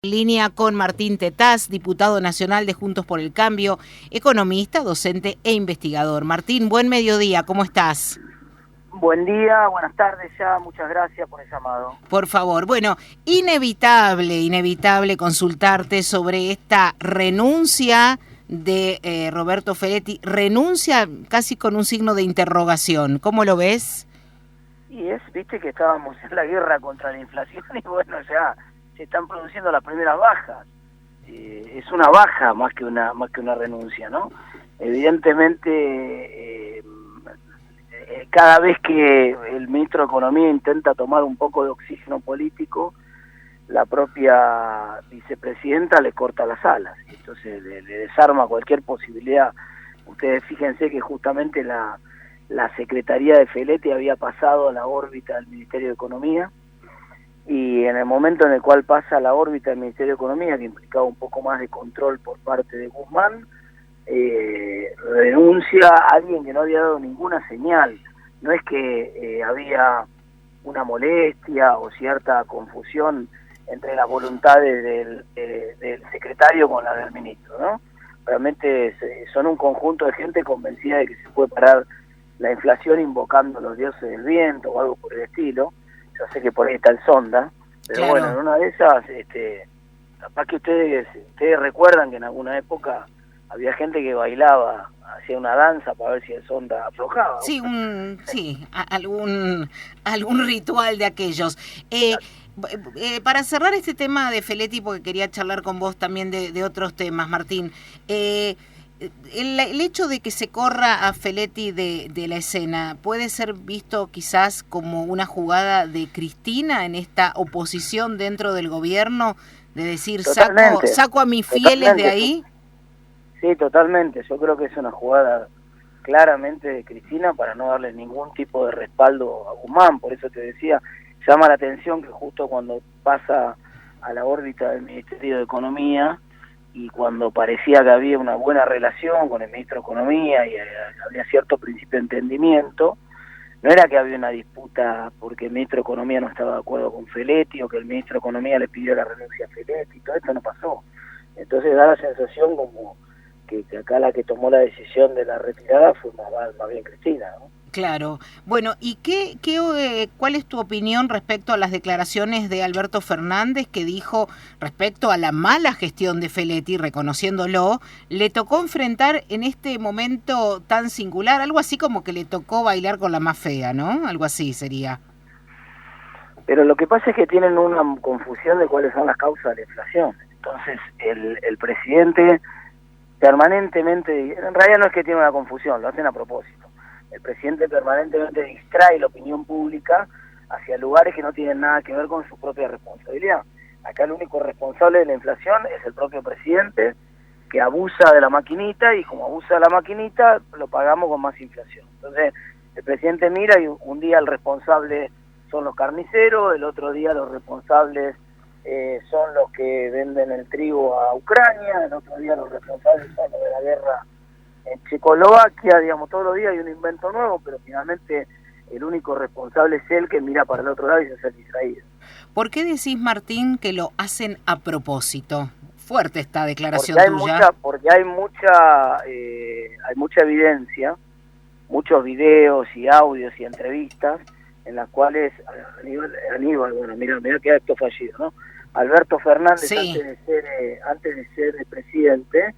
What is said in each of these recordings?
En línea con Martín Tetaz, diputado nacional de Juntos por el Cambio, economista, docente e investigador. Martín, buen mediodía, ¿cómo estás? Buen día, buenas tardes ya, muchas gracias por el llamado. Por favor, bueno, inevitable consultarte sobre esta renuncia de Roberto Feletti, renuncia casi con un signo de interrogación, ¿cómo lo ves? Y viste que estábamos en la guerra contra la inflación y bueno, ya se están produciendo las primeras bajas. Es una baja más que una renuncia, ¿no? Evidentemente, cada vez que el ministro de Economía intenta tomar un poco de oxígeno político, la propia vicepresidenta le corta las alas, entonces le desarma cualquier posibilidad. Ustedes fíjense que justamente la Secretaría de Feletti había pasado a la órbita del Ministerio de Economía, y en el momento en el cual pasa a la órbita del Ministerio de Economía, que implicaba un poco más de control por parte de Guzmán, renuncia a alguien que no había dado ninguna señal. No es que había una molestia o cierta confusión entre las voluntades del secretario con la del ministro, ¿no? Realmente son un conjunto de gente convencida de que se puede parar la inflación invocando a los dioses del viento o algo por el estilo. Yo sé que por ahí está el sonda, pero claro. Bueno, en una de esas, capaz que ustedes recuerdan que en alguna época había gente que bailaba, hacía una danza para ver si el sonda aflojaba. Sí, algún ritual de aquellos. Para cerrar este tema de Feletti, porque quería charlar con vos también de otros temas, Martín, el hecho de que se corra a Feletti de la escena, ¿puede ser visto quizás como una jugada de Cristina en esta oposición dentro del gobierno? De decir, saco a mis fieles de ahí. Sí, totalmente. Yo creo que es una jugada claramente de Cristina para no darle ningún tipo de respaldo a Guzmán. Por eso te decía, llama la atención que justo cuando pasa a la órbita del Ministerio de Economía y cuando parecía que había una buena relación con el ministro de Economía y había cierto principio de entendimiento, no era que había una disputa porque el ministro de Economía no estaba de acuerdo con Feletti o que el ministro de Economía le pidió la renuncia a Feletti, todo esto no pasó. Entonces da la sensación como que acá la que tomó la decisión de la retirada fue más bien Cristina, ¿no? Claro. Bueno, ¿y cuál es tu opinión respecto a las declaraciones de Alberto Fernández, que dijo respecto a la mala gestión de Feletti, reconociéndolo, le tocó enfrentar en este momento tan singular, algo así como que le tocó bailar con la más fea, ¿no? Algo así sería. Pero lo que pasa es que tienen una confusión de cuáles son las causas de la inflación. Entonces, el presidente permanentemente, en realidad no es que tiene una confusión, lo hacen a propósito. El presidente permanentemente distrae la opinión pública hacia lugares que no tienen nada que ver con su propia responsabilidad. Acá el único responsable de la inflación es el propio presidente, que abusa de la maquinita, y como abusa de la maquinita, lo pagamos con más inflación. Entonces, el presidente mira y un día el responsable son los carniceros, el otro día los responsables son los que venden el trigo a Ucrania, el otro día los responsables son los de la guerra en Checoslovaquia, digamos, todos los días hay un invento nuevo, pero finalmente el único responsable es él, que mira para el otro lado y se hace distraído. ¿Por qué decís, Martín, que lo hacen a propósito? Fuerte esta declaración tuya. Porque hay mucha evidencia, muchos videos y audios y entrevistas en las cuales Aníbal, bueno, mira qué acto fallido, ¿no? Alberto Fernández, sí, antes de ser presidente,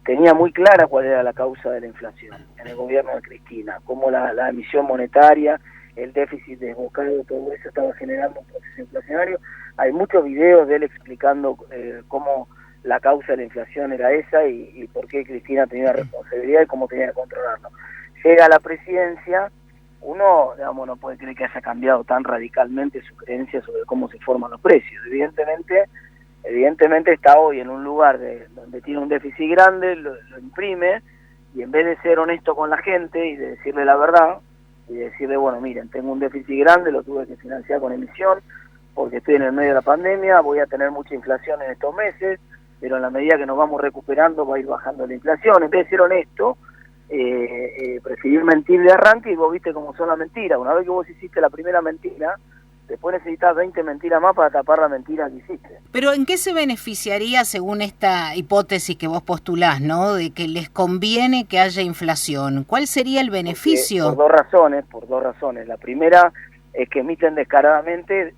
tenía muy clara cuál era la causa de la inflación en el gobierno de Cristina, cómo la emisión monetaria, el déficit desbocado, todo eso estaba generando un proceso inflacionario. Hay muchos videos de él explicando cómo la causa de la inflación era esa y por qué Cristina tenía responsabilidad y cómo tenía que controlarlo. Llega a la presidencia, uno, digamos, no puede creer que haya cambiado tan radicalmente su creencia sobre cómo se forman los precios. Evidentemente está hoy en un lugar donde tiene un déficit grande, lo imprime, y en vez de ser honesto con la gente y de decirle la verdad, y decirle, bueno, miren, tengo un déficit grande, lo tuve que financiar con emisión, porque estoy en el medio de la pandemia, voy a tener mucha inflación en estos meses, pero en la medida que nos vamos recuperando va a ir bajando la inflación. En vez de ser honesto, preferir mentir de arranque, y vos viste cómo son las mentiras. Una vez que vos hiciste la primera mentira, Después necesitas 20 mentiras más para tapar la mentira que hiciste. Pero ¿en qué se beneficiaría, según esta hipótesis que vos postulás, ¿no? De que les conviene que haya inflación. ¿Cuál sería el beneficio? Por dos razones. La primera es que emiten descaradamente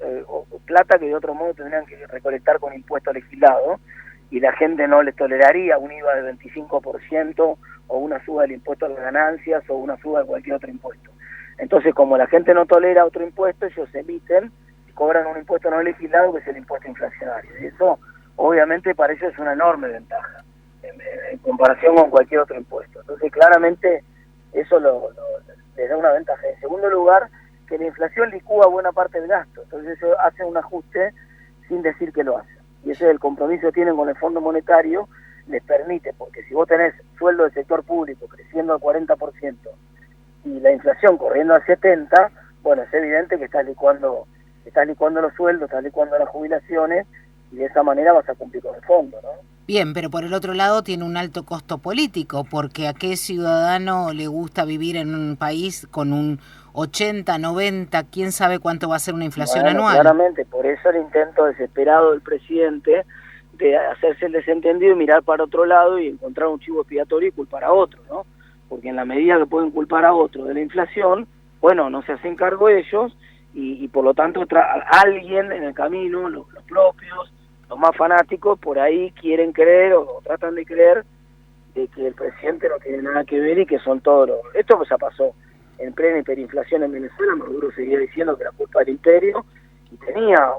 plata que de otro modo tendrían que recolectar con impuesto legislado, y la gente no les toleraría un IVA de 25% o una suba del impuesto a las ganancias o una suba de cualquier otro impuesto. Entonces, como la gente no tolera otro impuesto, ellos emiten y cobran un impuesto no legislado, que es el impuesto inflacionario. Y eso, obviamente, para ellos es una enorme ventaja en comparación con cualquier otro impuesto. Entonces, claramente, eso les da una ventaja. En segundo lugar, que la inflación licúa buena parte del gasto. Entonces, eso hace un ajuste sin decir que lo hace. Y ese es el compromiso que tienen con el Fondo Monetario, les permite, porque si vos tenés sueldo del sector público creciendo al 40%, y la inflación corriendo al 70%, bueno, es evidente que estás licuando los sueldos, estás licuando las jubilaciones, y de esa manera vas a cumplir con el fondo, ¿no? Bien, pero por el otro lado tiene un alto costo político, porque ¿a qué ciudadano le gusta vivir en un país con un 80, 90, quién sabe cuánto va a ser una inflación anual? Claramente, por eso el intento desesperado del presidente de hacerse el desentendido y mirar para otro lado y encontrar un chivo expiatorio y culpar a otro, ¿no? Porque en la medida que pueden culpar a otro de la inflación, bueno, no se hacen cargo ellos y por lo tanto alguien en el camino, los propios, los más fanáticos, por ahí quieren creer o tratan de creer de que el presidente no tiene nada que ver y que son todos los... Esto pues ya pasó en plena hiperinflación en Venezuela. Maduro seguía diciendo que era culpa del imperio y tenía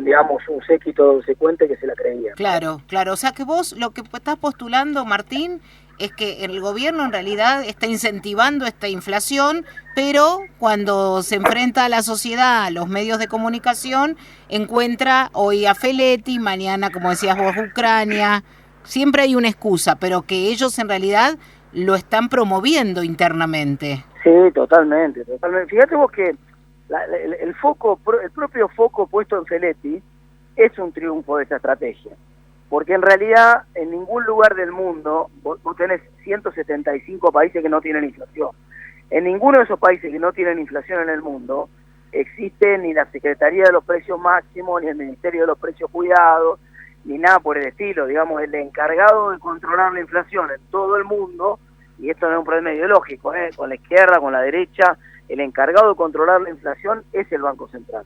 digamos, un séquito consecuente que se la creía. Claro, claro. O sea que vos lo que estás postulando, Martín, es que el gobierno en realidad está incentivando esta inflación, pero cuando se enfrenta a la sociedad, a los medios de comunicación, encuentra hoy a Feletti, mañana, como decías vos, Ucrania. Siempre hay una excusa, pero que ellos en realidad lo están promoviendo internamente. Sí, totalmente, totalmente. Fíjate vos que el propio foco puesto en Feletti es un triunfo de esa estrategia, porque en realidad en ningún lugar del mundo vos tenés 175 países que no tienen inflación. En ninguno de esos países que no tienen inflación en el mundo existe ni la Secretaría de los Precios Máximos, ni el Ministerio de los Precios Cuidados, ni nada por el estilo. Digamos, el encargado de controlar la inflación en todo el mundo, y esto no es un problema ideológico, con la izquierda, con la derecha, el encargado de controlar la inflación es el Banco Central.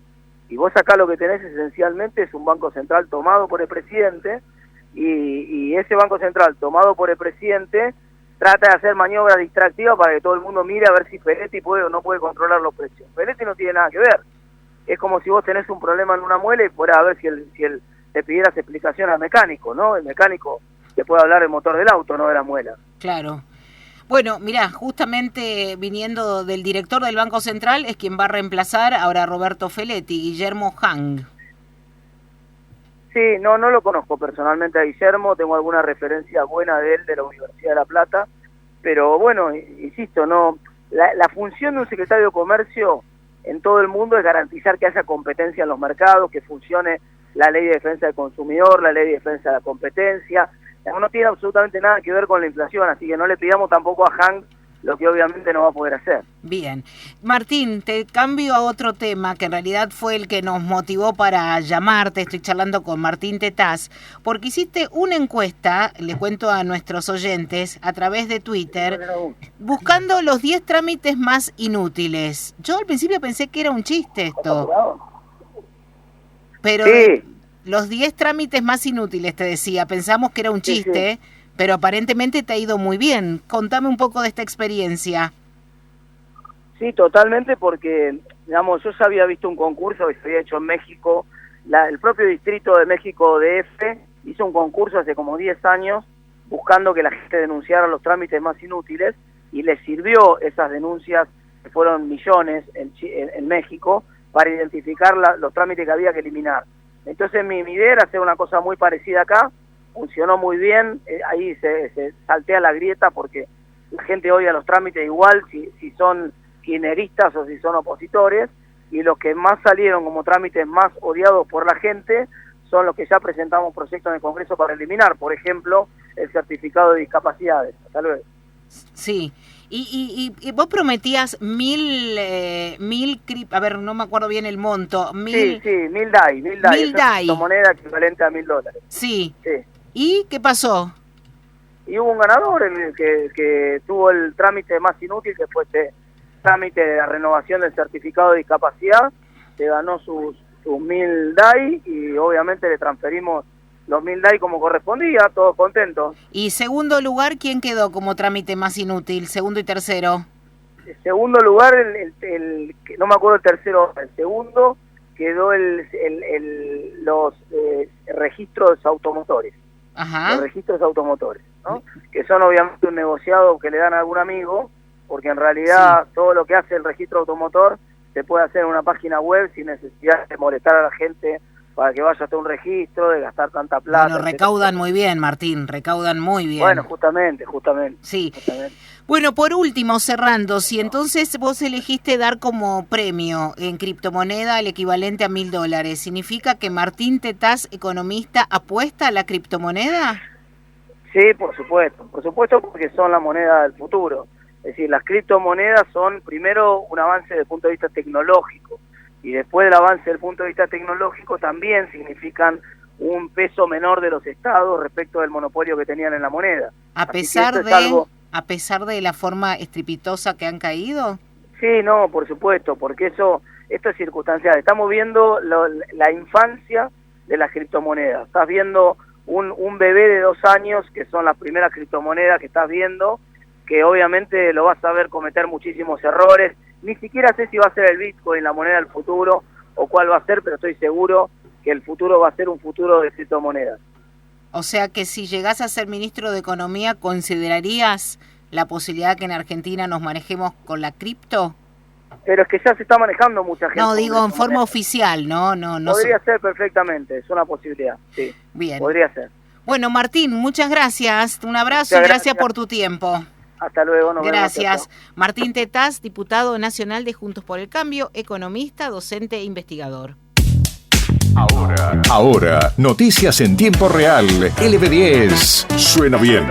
Y vos acá lo que tenés esencialmente es un Banco Central tomado por el presidente, y ese Banco Central tomado por el presidente trata de hacer maniobras distractivas para que todo el mundo mire a ver si Feletti puede o no puede controlar los precios. Feletti no tiene nada que ver. Es como si vos tenés un problema en una muela y fuera a ver si él te pidieras explicación al mecánico, ¿no? El mecánico te puede hablar del motor del auto, no de la muela. Claro. Bueno, mirá, justamente viniendo del director del Banco Central es quien va a reemplazar ahora a Roberto Feletti, Guillermo Hang. Sí, no lo conozco personalmente a Guillermo, tengo alguna referencia buena de él de la Universidad de La Plata, pero bueno, insisto, no, la función de un secretario de Comercio en todo el mundo es garantizar que haya competencia en los mercados, que funcione la ley de defensa del consumidor, la ley de defensa de la competencia. No tiene absolutamente nada que ver con la inflación, así que no le pidamos tampoco a Hang lo que obviamente no va a poder hacer. Bien. Martín, te cambio a otro tema que en realidad fue el que nos motivó para llamarte. Estoy charlando con Martín Tetaz, porque hiciste una encuesta, le cuento a nuestros oyentes, a través de Twitter, buscando los 10 trámites más inútiles. Yo al principio pensé que era un chiste esto. Pero sí. Los 10 trámites más inútiles, te decía, pensamos que era un chiste, sí. Pero aparentemente te ha ido muy bien. Contame un poco de esta experiencia. Sí, totalmente, porque, digamos, yo ya había visto un concurso que se había hecho en México. El propio distrito de México DF hizo un concurso hace como 10 años buscando que la gente denunciara los trámites más inútiles, y les sirvió esas denuncias, que fueron millones en México, para identificar los trámites que había que eliminar. Entonces mi idea era hacer una cosa muy parecida acá. Funcionó muy bien, ahí se saltea la grieta porque la gente odia los trámites igual si son kirchneristas o si son opositores, y los que más salieron como trámites más odiados por la gente son los que ya presentamos proyectos en el Congreso para eliminar, por ejemplo, el certificado de discapacidades. Hasta luego. Sí. Y vos prometías 1000, a ver, no me acuerdo bien el monto. 1000 DAI. 1000 DAI. DAI. Es moneda equivalente a $1000. Sí. Sí. ¿Y qué pasó? Y hubo un ganador que tuvo el trámite más inútil, que fue este trámite de la renovación del certificado de discapacidad. Se ganó sus 1000 DAI y obviamente le transferimos los 1000 DAI como correspondía, todos contentos. Y segundo lugar, ¿quién quedó como trámite más inútil? Segundo y tercero. En segundo lugar, no me acuerdo el tercero, el segundo quedó los registros automotores. Ajá. Los registros automotores, ¿no? Que son obviamente un negociado que le dan a algún amigo, porque en realidad todo lo que hace el registro automotor se puede hacer en una página web sin necesidad de molestar a la gente para que vaya hasta un registro, de gastar tanta plata. Bueno, recaudan muy bien, Martín, recaudan muy bien. Bueno, justamente. Sí. Bueno, por último, cerrando, si entonces vos elegiste dar como premio en criptomoneda el equivalente a $1000, ¿significa que Martín Tetaz, economista, apuesta a la criptomoneda? Sí, por supuesto, porque son la moneda del futuro. Es decir, las criptomonedas son primero un avance desde el punto de vista tecnológico, y después del avance del punto de vista tecnológico también significan un peso menor de los estados respecto del monopolio que tenían en la moneda. A pesar de la forma estrepitosa que han caído. Sí, no, por supuesto, porque esto es circunstancial. Estamos viendo la infancia de las criptomonedas. Estás viendo un bebé de 2 años, que son las primeras criptomonedas que estás viendo, que obviamente lo vas a ver cometer muchísimos errores. Ni siquiera sé si va a ser el Bitcoin la moneda del futuro o cuál va a ser, pero estoy seguro que el futuro va a ser un futuro de criptomonedas. O sea que si llegás a ser ministro de Economía, ¿considerarías la posibilidad que en Argentina nos manejemos con la cripto? Pero es que ya se está manejando mucha gente. No, digo en forma oficial, no. Podría ser perfectamente, es una posibilidad, sí. Bien. Podría ser. Bueno, Martín, muchas gracias. Un abrazo y gracias por tu tiempo. Hasta luego. Gracias. Martín Tetaz, diputado nacional de Juntos por el Cambio, economista, docente e investigador. Ahora, noticias en tiempo real. LB10 suena bien.